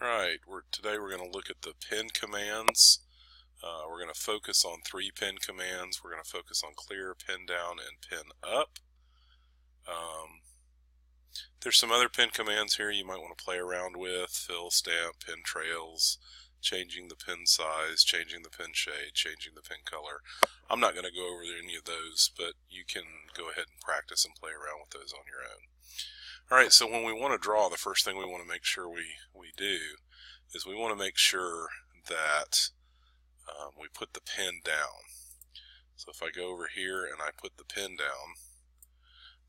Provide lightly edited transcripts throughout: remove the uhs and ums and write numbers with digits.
Alright, today we're going to look at the pin commands. We're going to focus on 3 pin commands. We're going to focus on clear, pin down, and pin up. There's some other pin commands here you might want to play around with: fill, stamp, pin trails, changing the pin size, changing the pin shade, changing the pin color. I'm not going to go over any of those, but you can go ahead and practice and play around with those on your own. Alright, so when we want to draw, the first thing we want to make sure we do is we want to make sure that we put the pin down. So if I go over here and I put the pin down,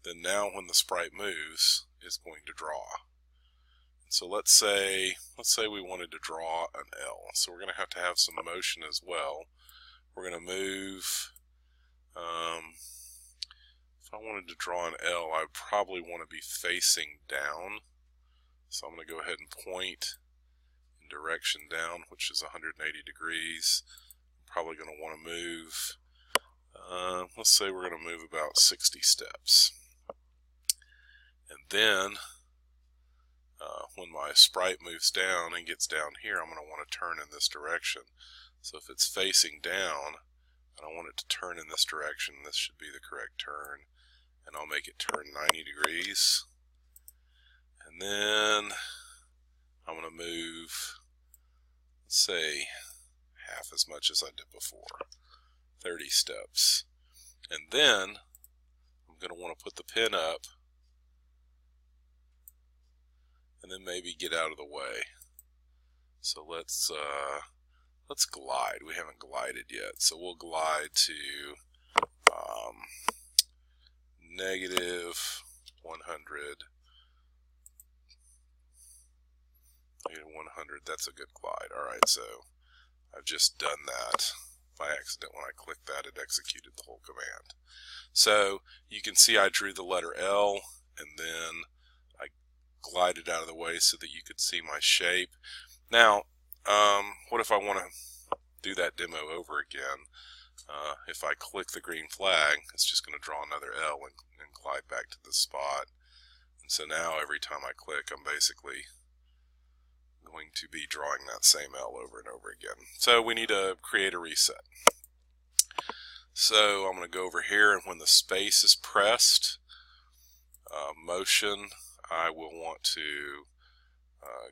then now when the sprite moves, it's going to draw. So let's say we wanted to draw an L. So we're going to have some motion as well. We're going to move. If I wanted to draw an L, I would probably want to be facing down. So I'm going to go ahead and point in direction down, which is 180 degrees. I'm probably going to want to move, let's say we're going to move about 60 steps. And then when my sprite moves down and gets down here, I'm going to want to turn in this direction. So if it's facing down and I want it to turn in this direction, this should be the correct turn. And I'll make it turn 90 degrees. And then I'm going to move, let's say, half as much as I did before, 30 steps. And then I'm going to want to put the pin up and then maybe get out of the way. So let's glide. We haven't glided yet, so we'll glide to negative 100. Negative 100. That's a good glide. Alright, so I've just done that by accident. When I clicked that, it executed the whole command. So you can see I drew the letter L and then I glided out of the way so that you could see my shape. Now, what if I want to do that demo over again? If I click the green flag, it's just going to draw another L and glide back to the spot. And so now every time I click, I'm basically going to be drawing that same L over and over again. So we need to create a reset. So I'm going to go over here, and when the space is pressed, motion, I will want to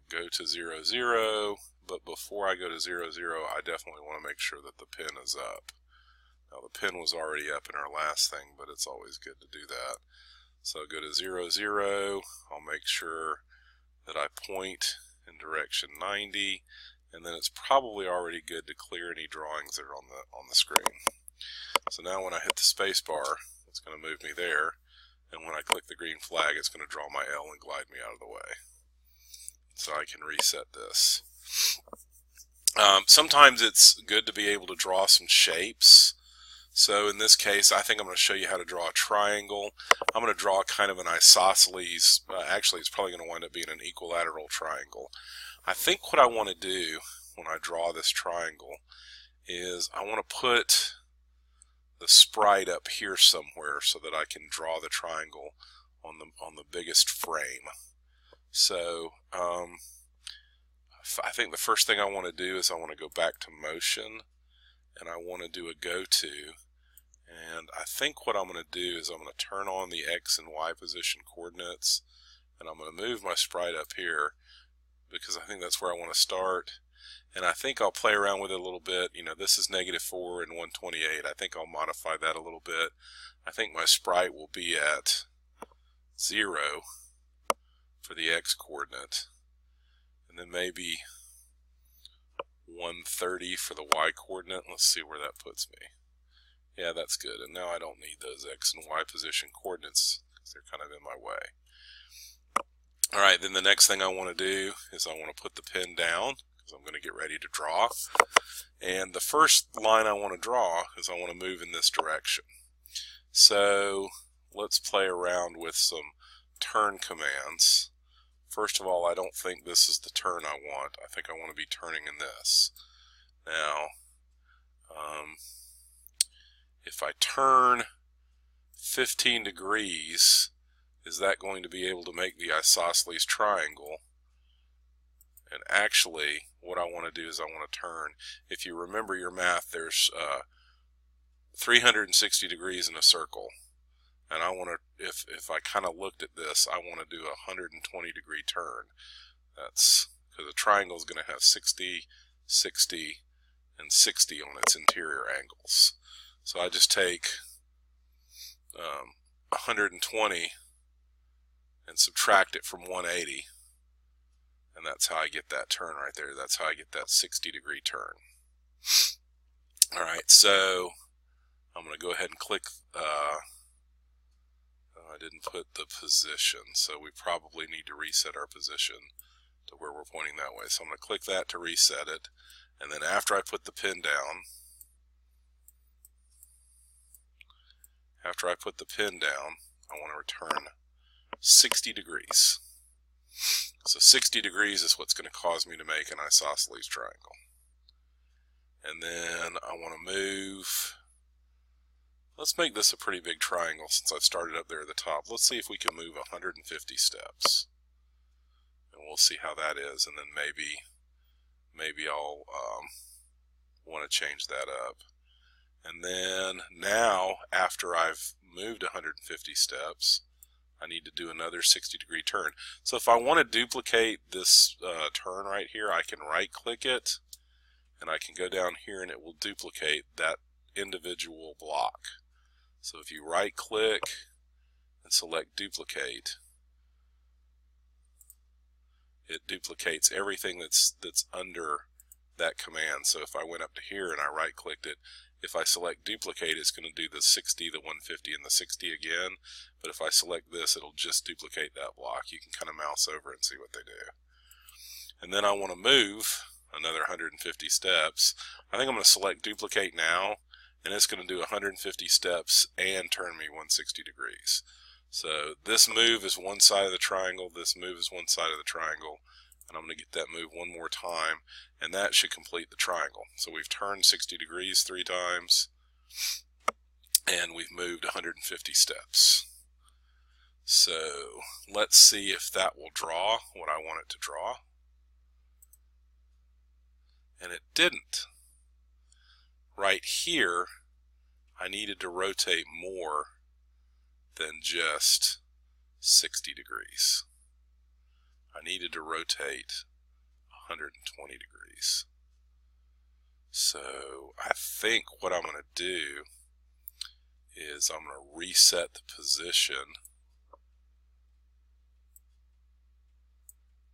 go to 0, 0, but before I go to 0, 0, I definitely want to make sure that the pin is up. Now the pin was already up in our last thing, but it's always good to do that. So I'll go to 0, 0, I'll make sure that I point in direction 90, and then it's probably already good to clear any drawings that are on the screen. So now when I hit the space bar, it's going to move me there, and when I click the green flag, it's going to draw my L and glide me out of the way. So I can reset this. Sometimes it's good to be able to draw some shapes. So in this case, I think I'm going to show you how to draw a triangle. I'm going to draw kind of an isosceles. Actually, it's probably going to wind up being an equilateral triangle. I think what I want to do when I draw this triangle is I want to put the sprite up here somewhere so that I can draw the triangle on the biggest frame. So I think the first thing I want to do is I want to go back to motion, and I want to do a go to, and I think what I'm going to do is I'm going to turn on the X and Y position coordinates, and I'm going to move my sprite up here because I think that's where I want to start. And I think I'll play around with it a little bit. You know, this is -4 and 128. I think I'll modify that a little bit. I think my sprite will be at 0 for the X coordinate, and then maybe 130 for the Y coordinate. Let's see where that puts me. Yeah, that's good. And now I don't need those X and Y position coordinates because they're kind of in my way. Alright, then the next thing I want to do is I want to put the pin down because I'm going to get ready to draw. And the first line I want to draw is I want to move in this direction. So let's play around with some turn commands. First of all, I don't think this is the turn I want. I think I want to be turning in this. Now, if I turn 15 degrees, is that going to be able to make the isosceles triangle? And actually, what I want to do is I want to turn. If you remember your math, there's 360 degrees in a circle. And I want to, if I kind of looked at this, I want to do a 120 degree turn. That's because a triangle is going to have 60, 60, and 60 on its interior angles. So I just take 120 and subtract it from 180. And that's how I get that turn right there. That's how I get that 60 degree turn. Alright, so I'm going to go ahead and click, I didn't put the position, so we probably need to reset our position to where we're pointing that way. So I'm going to click that to reset it, and then after I put the pin down, I want to return 60 degrees. So 60 degrees is what's going to cause me to make an isosceles triangle. And then I want to move, let's make this a pretty big triangle since I started up there at the top. Let's see if we can move 150 steps. And we'll see how that is, and then maybe I'll want to change that up. And then now, after I've moved 150 steps, I need to do another 60 degree turn. So if I want to duplicate this turn right here, I can right click it, and I can go down here and it will duplicate that individual block. So if you right click and select duplicate, it duplicates everything that's under that command. So if I went up to here and I right clicked it, if I select duplicate, it's going to do the 60, the 150, and the 60 again. But if I select this, it'll just duplicate that block. You can kind of mouse over and see what they do. And then I want to move another 150 steps. I think I'm going to select duplicate now, and it's going to do 150 steps and turn me 160 degrees. So this move is one side of the triangle, this move is one side of the triangle, and I'm going to get that move one more time, and that should complete the triangle. So we've turned 60 degrees 3 times, and we've moved 150 steps. So let's see if that will draw what I want it to draw. And it didn't. Right here, I needed to rotate more than just 60 degrees. I needed to rotate 120 degrees. So I think what I'm going to do is I'm going to reset the position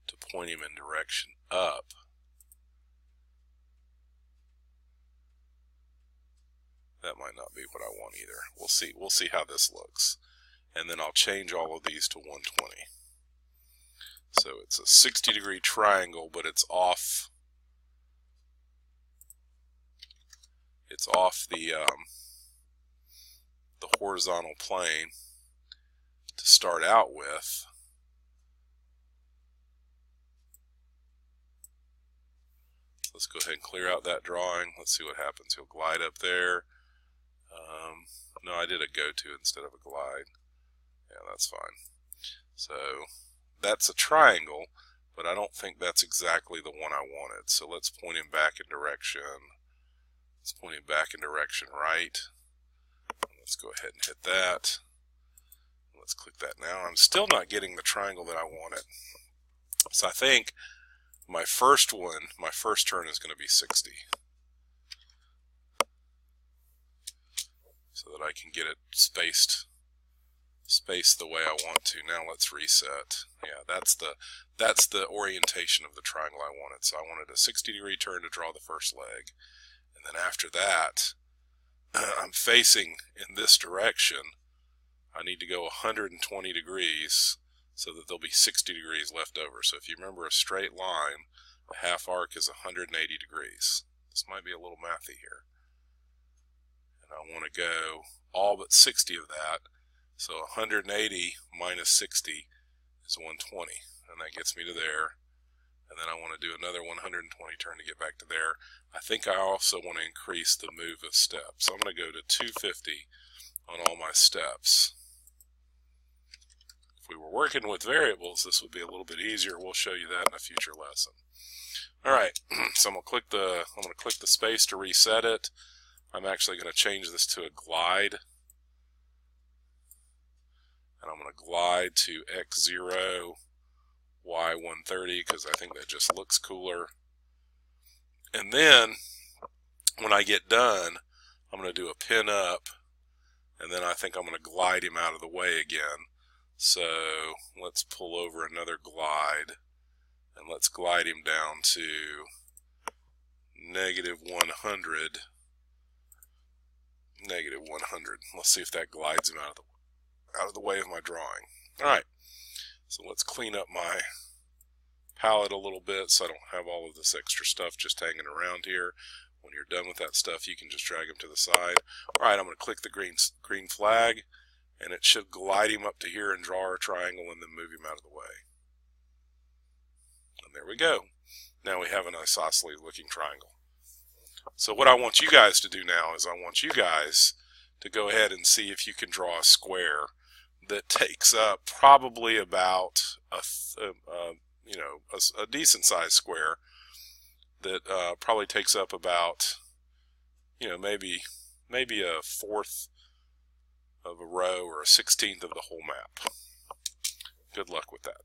to point him in direction up. That might not be what I want either. We'll see how this looks. And then I'll change all of these to 120. So it's a 60 degree triangle, but it's off the horizontal plane to start out with. Let's go ahead and clear out that drawing. Let's see what happens. He'll glide up there. No, I did a go to instead of a glide. Yeah, that's fine. So that's a triangle, but I don't think that's exactly the one I wanted. So let's point him back in direction. Let's point him back in direction right. Let's go ahead and hit that. Let's click that now. I'm still not getting the triangle that I wanted. So I think my first turn is going to be 60. So that I can get it spaced the way I want to. Now let's reset. Yeah, that's the orientation of the triangle I wanted. So I wanted a 60 degree turn to draw the first leg. And then after that, I'm facing in this direction. I need to go 120 degrees so that there'll be 60 degrees left over. So if you remember a straight line, a half arc is 180 degrees. This might be a little mathy here. And I want to go all but 60 of that. So 180 minus 60 is 120. And that gets me to there. And then I want to do another 120 turn to get back to there. I think I also want to increase the move of steps. So I'm going to go to 250 on all my steps If we were working with variables, this would be a little bit easier. We'll show you that in a future lesson. All right, so I'm going to click the space to reset it. I'm actually going to change this to a glide. And I'm going to glide to X0, Y130, because I think that just looks cooler. And then, when I get done, I'm going to do a pin up, and then I think I'm going to glide him out of the way again. So let's pull over another glide, and let's glide him down to -100. -100. Let's see if that glides him out of the way of my drawing. All right, so let's clean up my palette a little bit so I don't have all of this extra stuff just hanging around here. When you're done with that stuff, you can just drag them to the side. All right, I'm going to click the green flag, and it should glide him up to here and draw our triangle and then move him out of the way. And there we go. Now we have a nice isolated looking triangle. So what I want you guys to do now is I want you guys to go ahead and see if you can draw a square that takes up probably about a decent sized square that probably takes up about, maybe a fourth of a row or a 16th of the whole map. Good luck with that.